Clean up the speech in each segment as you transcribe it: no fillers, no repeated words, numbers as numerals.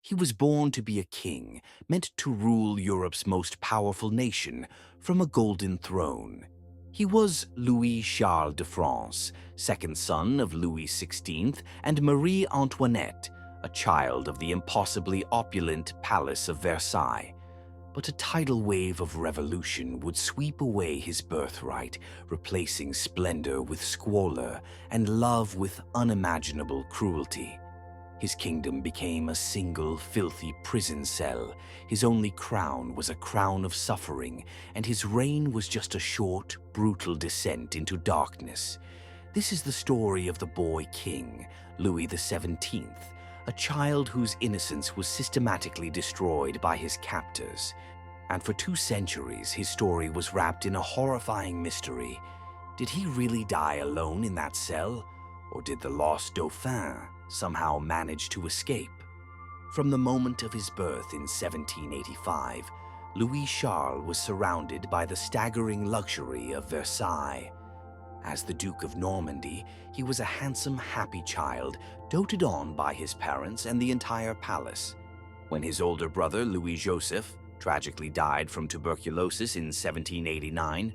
He was born to be a king, meant to rule Europe's most powerful nation from a golden throne. He was Louis Charles de France, second son of Louis XVI and Marie Antoinette, a child of the impossibly opulent Palace of Versailles. But a tidal wave of revolution would sweep away his birthright, replacing splendor with squalor and love with unimaginable cruelty. His kingdom became a single, filthy prison cell. His only crown was a crown of suffering, and his reign was just a short, brutal descent into darkness. This is the story of the boy king, Louis XVII, a child whose innocence was systematically destroyed by his captors. And for 2 centuries, his story was wrapped in a horrifying mystery. Did he really die alone in that cell? Or did the Lost Dauphin somehow manage to escape? From the moment of his birth in 1785, Louis Charles was surrounded by the staggering luxury of Versailles. As the Duke of Normandy, he was a handsome, happy child, doted on by his parents and the entire palace. When his older brother, Louis-Joseph, tragically died from tuberculosis in 1789,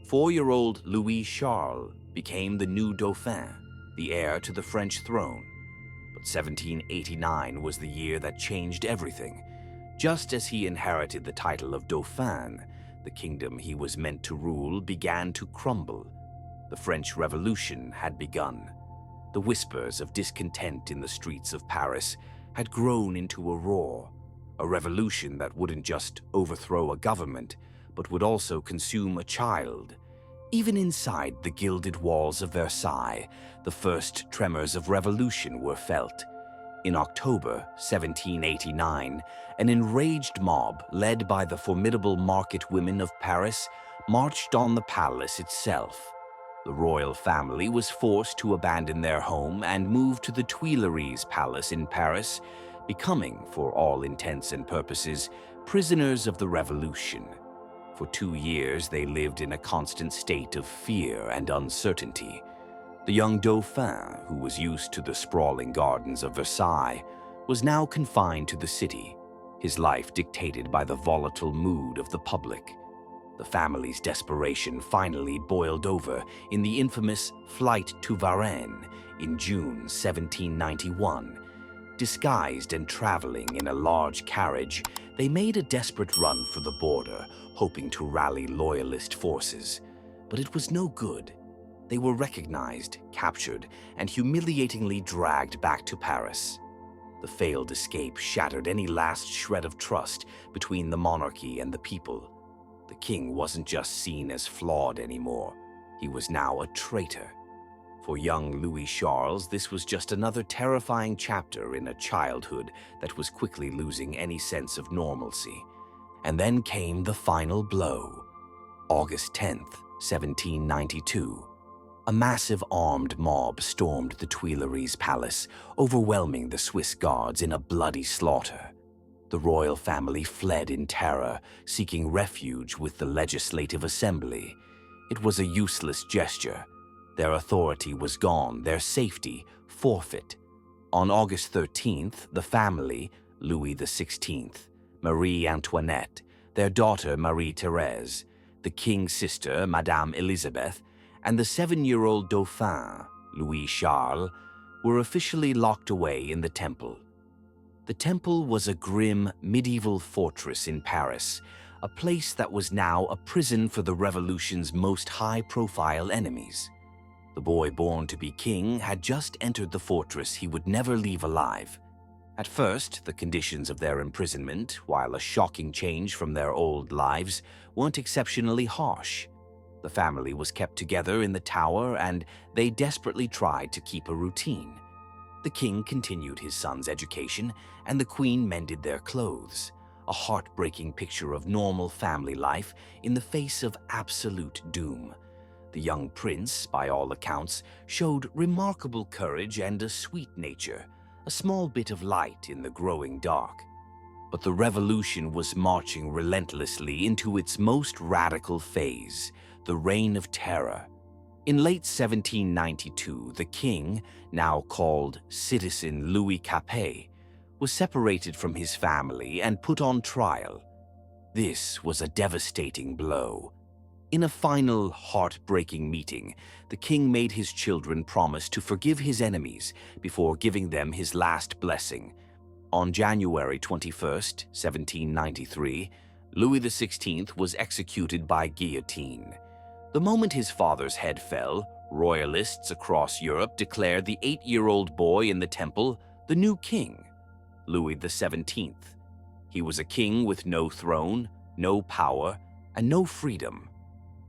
4-year-old Louis Charles became the new Dauphin, the heir to the French throne. But 1789 was the year that changed everything. Just as he inherited the title of Dauphin, the kingdom he was meant to rule began to crumble. The French Revolution had begun. The whispers of discontent in the streets of Paris had grown into a roar, a revolution that wouldn't just overthrow a government, but would also consume a child. Even inside the gilded walls of Versailles, the first tremors of revolution were felt. In October 1789, an enraged mob led by the formidable market women of Paris marched on the palace itself. The royal family was forced to abandon their home and move to the Tuileries Palace in Paris, becoming, for all intents and purposes, prisoners of the revolution. For 2 years, they lived in a constant state of fear and uncertainty. The young Dauphin, who was used to the sprawling gardens of Versailles, was now confined to the city, his life dictated by the volatile mood of the public. The family's desperation finally boiled over in the infamous Flight to Varennes in June 1791. Disguised and traveling in a large carriage, they made a desperate run for the border, hoping to rally loyalist forces. But it was no good. They were recognized, captured, and humiliatingly dragged back to Paris. The failed escape shattered any last shred of trust between the monarchy and the people. The king wasn't just seen as flawed anymore. He was now a traitor. For young Louis Charles, this was just another terrifying chapter in a childhood that was quickly losing any sense of normalcy. And then came the final blow. August 10th, 1792. A massive armed mob stormed the Tuileries Palace, overwhelming the Swiss guards in a bloody slaughter. The royal family fled in terror, seeking refuge with the Legislative Assembly. It was a useless gesture. Their authority was gone, their safety forfeit. On August 13th, the family, Louis XVI, Marie Antoinette, their daughter Marie-Thérèse, the king's sister, Madame Elizabeth, and the 7-year-old Dauphin, Louis Charles, were officially locked away in the Temple. The Temple was a grim, medieval fortress in Paris, a place that was now a prison for the Revolution's most high-profile enemies. The boy born to be king had just entered the fortress he would never leave alive. At first, the conditions of their imprisonment, while a shocking change from their old lives, weren't exceptionally harsh. The family was kept together in the tower, and they desperately tried to keep a routine. The king continued his son's education, and the queen mended their clothes, a heartbreaking picture of normal family life in the face of absolute doom. The young prince, by all accounts, showed remarkable courage and a sweet nature, a small bit of light in the growing dark. But the revolution was marching relentlessly into its most radical phase, the Reign of Terror. In late 1792, the king, now called Citizen Louis Capet, was separated from his family and put on trial. This was a devastating blow. In a final, heartbreaking meeting, the king made his children promise to forgive his enemies before giving them his last blessing. On January 21st, 1793, Louis XVI was executed by guillotine. The moment his father's head fell, royalists across Europe declared the 8-year-old boy in the Temple the new king, Louis XVII. He was a king with no throne, no power, and no freedom.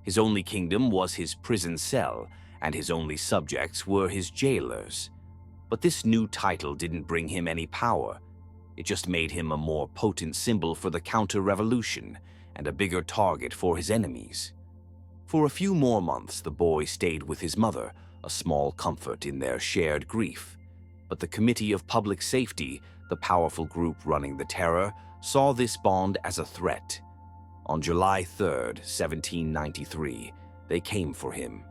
His only kingdom was his prison cell, and his only subjects were his jailers. But this new title didn't bring him any power. It just made him a more potent symbol for the counter-revolution and a bigger target for his enemies. For a few more months, the boy stayed with his mother, a small comfort in their shared grief. But the Committee of Public Safety, the powerful group running the terror, saw this bond as a threat. On July 3rd, 1793, they came for him.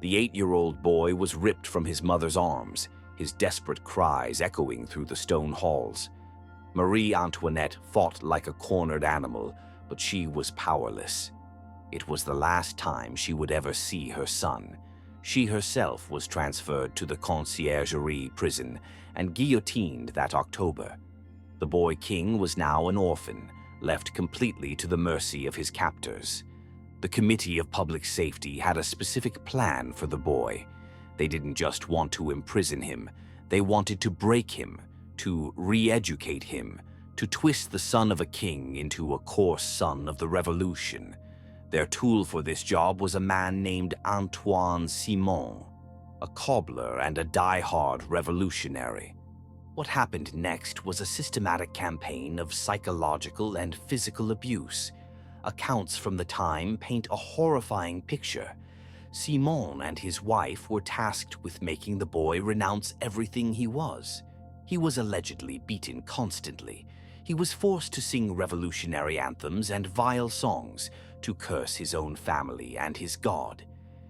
The 8-year-old boy was ripped from his mother's arms, his desperate cries echoing through the stone halls. Marie Antoinette fought like a cornered animal, but she was powerless. It was the last time she would ever see her son. She herself was transferred to the Conciergerie prison and guillotined that October. The boy king was now an orphan, left completely to the mercy of his captors. The Committee of Public Safety had a specific plan for the boy. They didn't just want to imprison him, they wanted to break him, to re-educate him, to twist the son of a king into a coarse son of the revolution. Their tool for this job was a man named Antoine Simon, a cobbler and a die-hard revolutionary. What happened next was a systematic campaign of psychological and physical abuse. Accounts from the time paint a horrifying picture. Simon and his wife were tasked with making the boy renounce everything he was. He was allegedly beaten constantly. He was forced to sing revolutionary anthems and vile songs, to curse his own family and his God.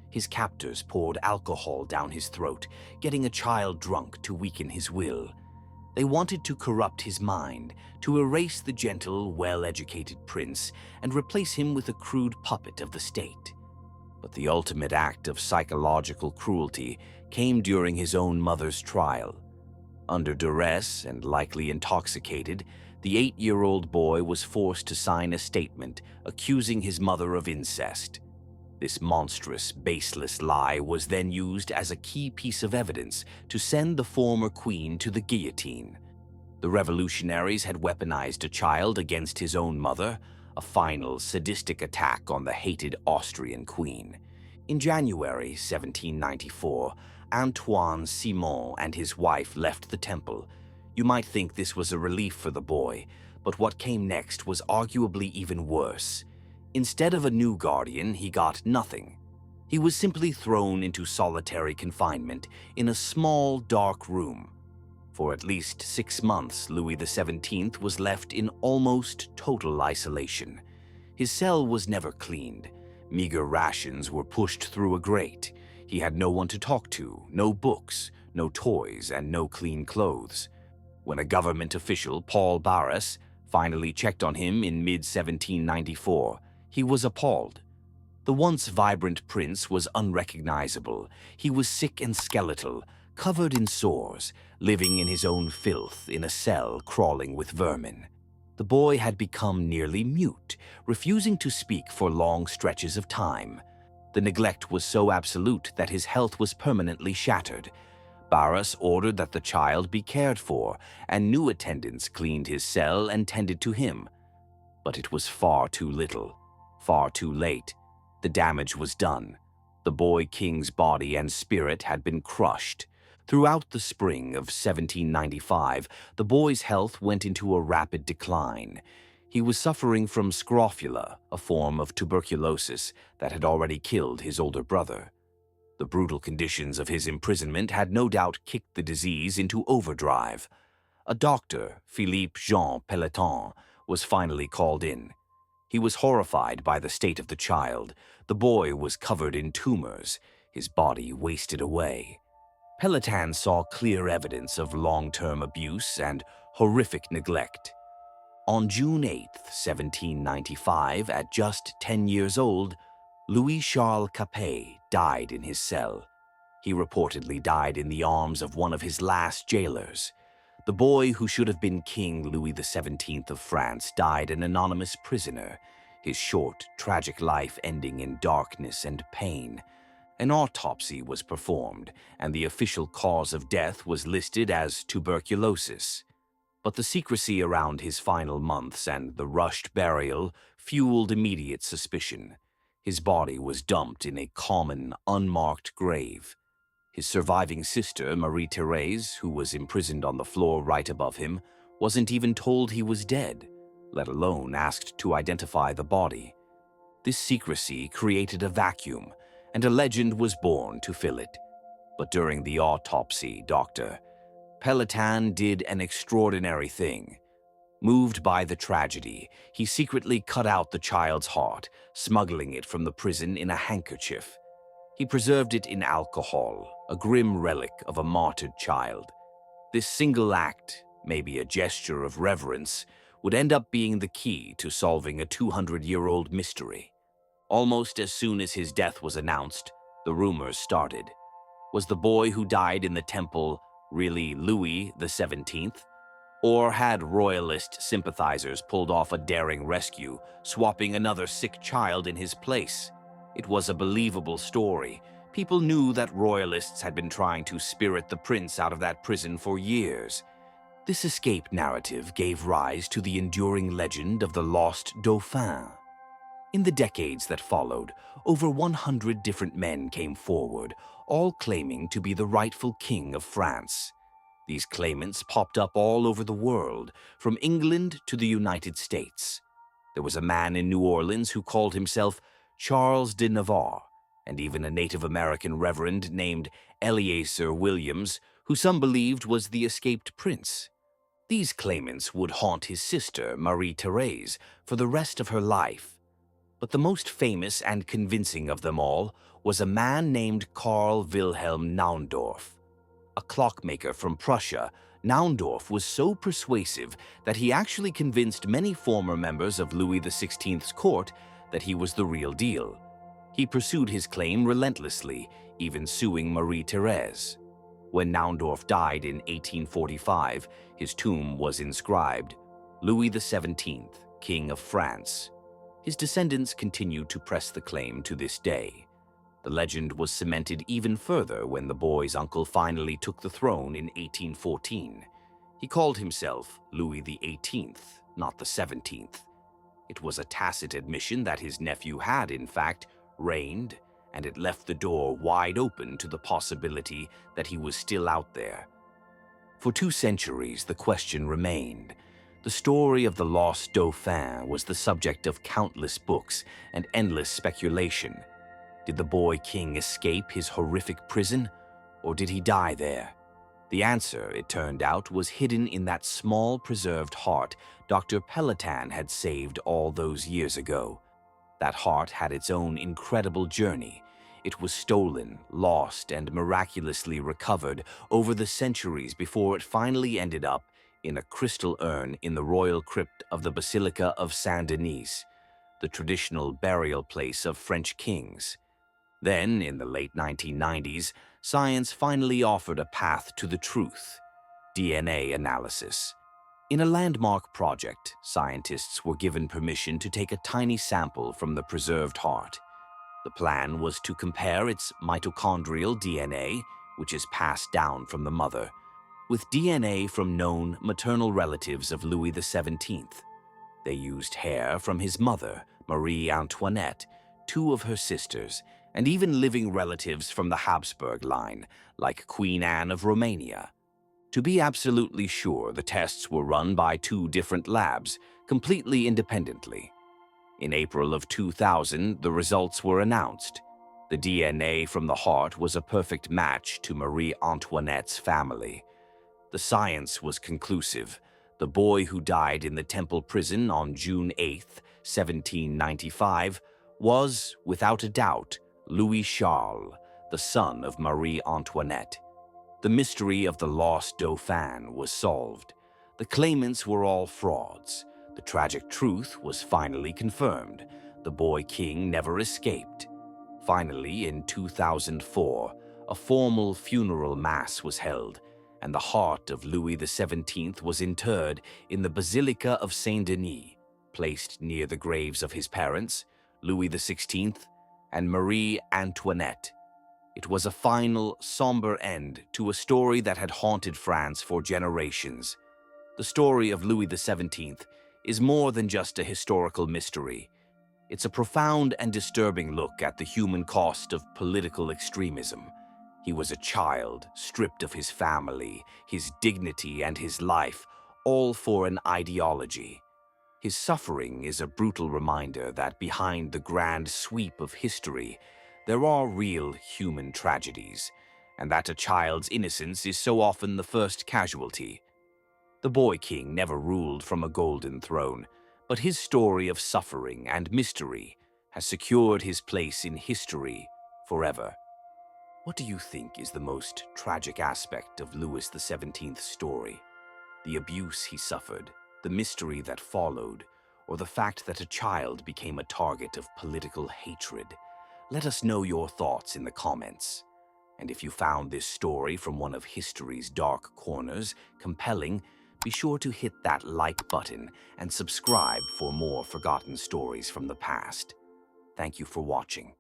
His captors poured alcohol down his throat, getting a child drunk to weaken his will. They wanted to corrupt his mind, to erase the gentle, well-educated prince and replace him with a crude puppet of the state. But the ultimate act of psychological cruelty came during his own mother's trial. Under duress and likely intoxicated, the 8-year-old boy was forced to sign a statement accusing his mother of incest. This monstrous, baseless lie was then used as a key piece of evidence to send the former queen to the guillotine. The revolutionaries had weaponized a child against his own mother, a final sadistic attack on the hated Austrian queen. In January 1794, Antoine Simon and his wife left the temple. You might think this was a relief for the boy, but what came next was arguably even worse. Instead of a new guardian, he got nothing. He was simply thrown into solitary confinement in a small, dark room. For at least 6 months, Louis XVII was left in almost total isolation. His cell was never cleaned. Meager rations were pushed through a grate. He had no one to talk to, no books, no toys, and no clean clothes. When a government official, Paul Barras, finally checked on him in mid-1794, he was appalled. The once vibrant prince was unrecognizable. He was sick and skeletal, covered in sores, living in his own filth in a cell crawling with vermin. The boy had become nearly mute, refusing to speak for long stretches of time. The neglect was so absolute that his health was permanently shattered. Barras ordered that the child be cared for, and new attendants cleaned his cell and tended to him. But it was far too little, far too late. The damage was done. The boy king's body and spirit had been crushed. Throughout the spring of 1795, the boy's health went into a rapid decline. He was suffering from scrofula, a form of tuberculosis that had already killed his older brother. The brutal conditions of his imprisonment had no doubt kicked the disease into overdrive. A doctor, Philippe Jean Pelletan, was finally called in. He was horrified by the state of the child. The boy was covered in tumors, his body wasted away. Pelletan saw clear evidence of long-term abuse and horrific neglect. On June 8, 1795, at just 10 years old, Louis-Charles Capet died in his cell. He reportedly died in the arms of one of his last jailers. The boy who should have been King Louis XVII of France died an anonymous prisoner, his short, tragic life ending in darkness and pain. An autopsy was performed, and the official cause of death was listed as tuberculosis. But the secrecy around his final months and the rushed burial fueled immediate suspicion. His body was dumped in a common, unmarked grave. His surviving sister, Marie-Thérèse, who was imprisoned on the floor right above him, wasn't even told he was dead, let alone asked to identify the body. This secrecy created a vacuum, and a legend was born to fill it. But during the autopsy, Dr. Pelletan did an extraordinary thing. Moved by the tragedy, he secretly cut out the child's heart, smuggling it from the prison in a handkerchief. He preserved it in alcohol, a grim relic of a martyred child. This single act, maybe a gesture of reverence, would end up being the key to solving a 200-year-old mystery. Almost as soon as his death was announced, the rumors started. Was the boy who died in the temple really Louis XVII? Or had royalist sympathizers pulled off a daring rescue, swapping another sick child in his place? It was a believable story. People knew that royalists had been trying to spirit the prince out of that prison for years. This escape narrative gave rise to the enduring legend of the Lost Dauphin. In the decades that followed, over 100 different men came forward, all claiming to be the rightful king of France. These claimants popped up all over the world, from England to the United States. There was a man in New Orleans who called himself Charles de Navarre, and even a Native American reverend named Eleazar Williams, who some believed was the escaped prince. These claimants would haunt his sister, Marie-Thérèse, for the rest of her life. But the most famous and convincing of them all was a man named Karl Wilhelm Naundorf. A clockmaker from Prussia, Naundorf was so persuasive that he actually convinced many former members of Louis XVI's court that he was the real deal. He pursued his claim relentlessly, even suing Marie-Thérèse. When Naundorf died in 1845, his tomb was inscribed, Louis XVII, King of France. His descendants continued to press the claim to this day. The legend was cemented even further when the boy's uncle finally took the throne in 1814. He called himself Louis XVIII, not the 17th. It was a tacit admission that his nephew had, in fact, reigned, and it left the door wide open to the possibility that he was still out there. For 2 centuries, the question remained. The story of the Lost Dauphin was the subject of countless books and endless speculation. Did the boy king escape his horrific prison, or did he die there? The answer, it turned out, was hidden in that small preserved heart Dr. Pelletan had saved all those years ago. That heart had its own incredible journey. It was stolen, lost, and miraculously recovered over the centuries before it finally ended up in a crystal urn in the royal crypt of the Basilica of Saint-Denis, the traditional burial place of French kings. Then, in the late 1990s, science finally offered a path to the truth: DNA analysis. In a landmark project, scientists were given permission to take a tiny sample from the preserved heart. The plan was to compare its mitochondrial DNA, which is passed down from the mother, with DNA from known maternal relatives of Louis XVII. They used hair from his mother, Marie Antoinette, 2 of her sisters, and even living relatives from the Habsburg line, like Queen Anne of Romania. To be absolutely sure, the tests were run by 2 different labs, completely independently. In April of 2000, the results were announced. The DNA from the heart was a perfect match to Marie Antoinette's family. The science was conclusive. The boy who died in the Temple prison on June 8, 1795, was, without a doubt, Louis Charles, the son of Marie Antoinette. The mystery of the Lost Dauphin was solved. The claimants were all frauds. The tragic truth was finally confirmed. The boy king never escaped. Finally, in 2004, a formal funeral mass was held, and the heart of Louis XVII was interred in the Basilica of Saint-Denis, placed near the graves of his parents, Louis XVI and Marie Antoinette. It was a final, somber end to a story that had haunted France for generations. The story of Louis XVII is more than just a historical mystery. It's a profound and disturbing look at the human cost of political extremism. He was a child, stripped of his family, his dignity, and his life, all for an ideology. His suffering is a brutal reminder that behind the grand sweep of history, there are real human tragedies, and that a child's innocence is so often the first casualty. The boy king never ruled from a golden throne, but his story of suffering and mystery has secured his place in history forever. What do you think is the most tragic aspect of Louis XVII's story? The abuse he suffered, the mystery that followed, or the fact that a child became a target of political hatred? Let us know your thoughts in the comments. And if you found this story from one of history's dark corners compelling, be sure to hit that like button and subscribe for more forgotten stories from the past. Thank you for watching.